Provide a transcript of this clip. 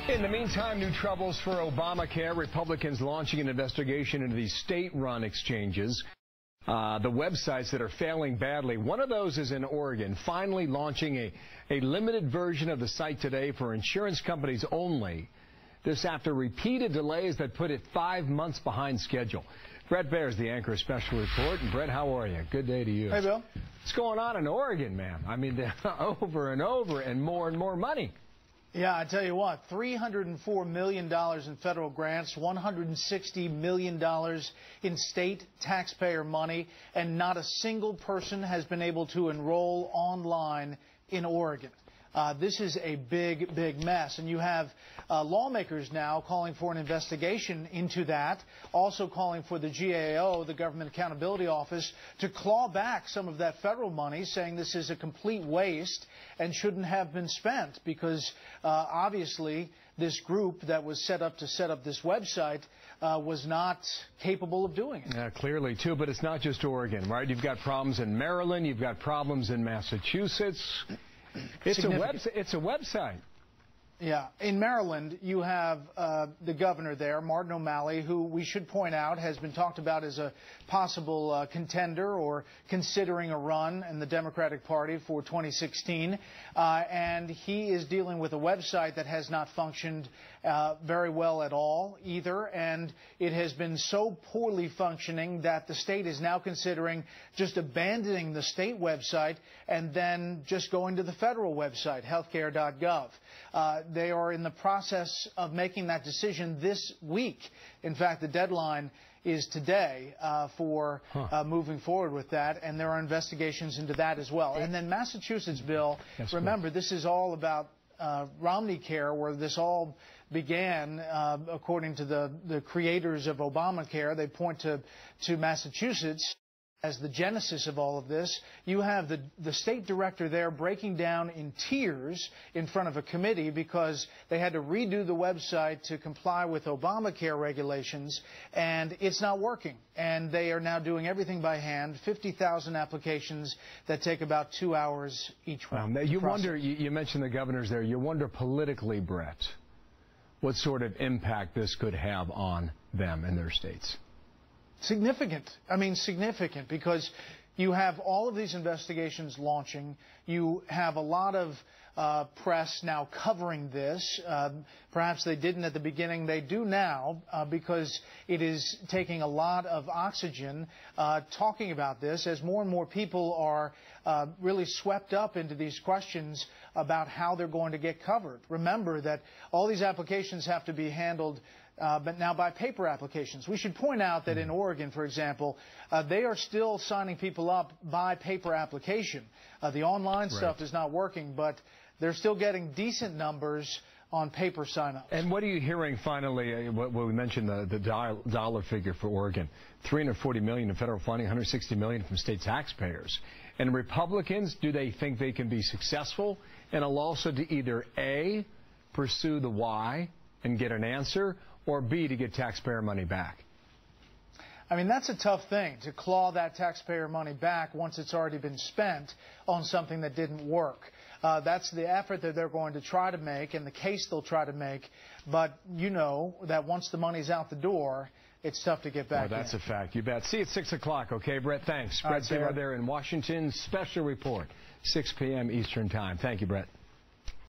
In the meantime, new troubles for ObamaCare. Republicans launching an investigation into these state-run exchanges, the websites that are failing badly. One of those is in Oregon, finally launching a limited version of the site today for insurance companies only. This after repeated delays that put it 5 months behind schedule. Brett Baer's the anchor of Special Report. And Brett, how are you? Good day to you. Hey, Bill. What's going on in Oregon, man? I mean, over and over and more money. Yeah, I tell you what, $304 million in federal grants, $160 million in state taxpayer money, and not a single person has been able to enroll online in Oregon. This is a big mess, and you have lawmakers now calling for an investigation into that, also calling for the GAO, the Government Accountability Office, to claw back some of that federal money, saying this is a complete waste and shouldn't have been spent because obviously this group that was set up this website was not capable of doing it. Yeah, clearly, too, but it's not just Oregon, right? You've got problems in Maryland, you've got problems in Massachusetts. It's a website. Yeah. In Maryland, you have the governor there, Martin O'Malley, who we should point out has been talked about as a possible contender or considering a run in the Democratic Party for 2016. And he is dealing with a website that has not functioned very well at all either. And it has been so poorly functioning that the state is now considering just abandoning the state website and then just going to the federal website, healthcare.gov. They are in the process of making that decision this week. In fact, the deadline is today for moving forward with that, and there are investigations into that as well. And then Massachusetts, Bill, remember, this is all about ObamaCare, where this all began, according to the creators of ObamaCare. They point to Massachusetts as the genesis of all of this. You have the state director there breaking down in tears in front of a committee because they had to redo the website to comply with ObamaCare regulations, and it's not working. And they are now doing everything by hand, 50,000 applications that take about 2 hours each one. You wonder, you mentioned the governors there, you wonder politically, Brett, what sort of impact this could have on them and their states. Significant. I mean, significant, because you have all of these investigations launching. You have a lot of press now covering this. Perhaps they didn't at the beginning. They do now because it is taking a lot of oxygen talking about this as more and more people are really swept up into these questions about how they're going to get covered. Remember that all these applications have to be handled but now by paper applications. We should point out that in Oregon, for example, they are still signing people up by paper application. The online stuff is not working, but they're still getting decent numbers on paper sign-ups. And what are you hearing finally? What we mentioned the dollar figure for Oregon, $340 million in federal funding, $160 million from state taxpayers. And Republicans, do they think they can be successful in a lawsuit to either A, pursue the why and get an answer, or B, to get taxpayer money back? I mean, that's a tough thing, to claw that taxpayer money back once it's already been spent on something that didn't work. That's the effort that they're going to try to make and the case they'll try to make. But you know that once the money's out the door, it's tough to get back in. That's a fact. You bet. See you at 6 o'clock, okay, Brett? Thanks. Brett Baer there in Washington. Special Report, 6 p.m. Eastern Time. Thank you, Brett.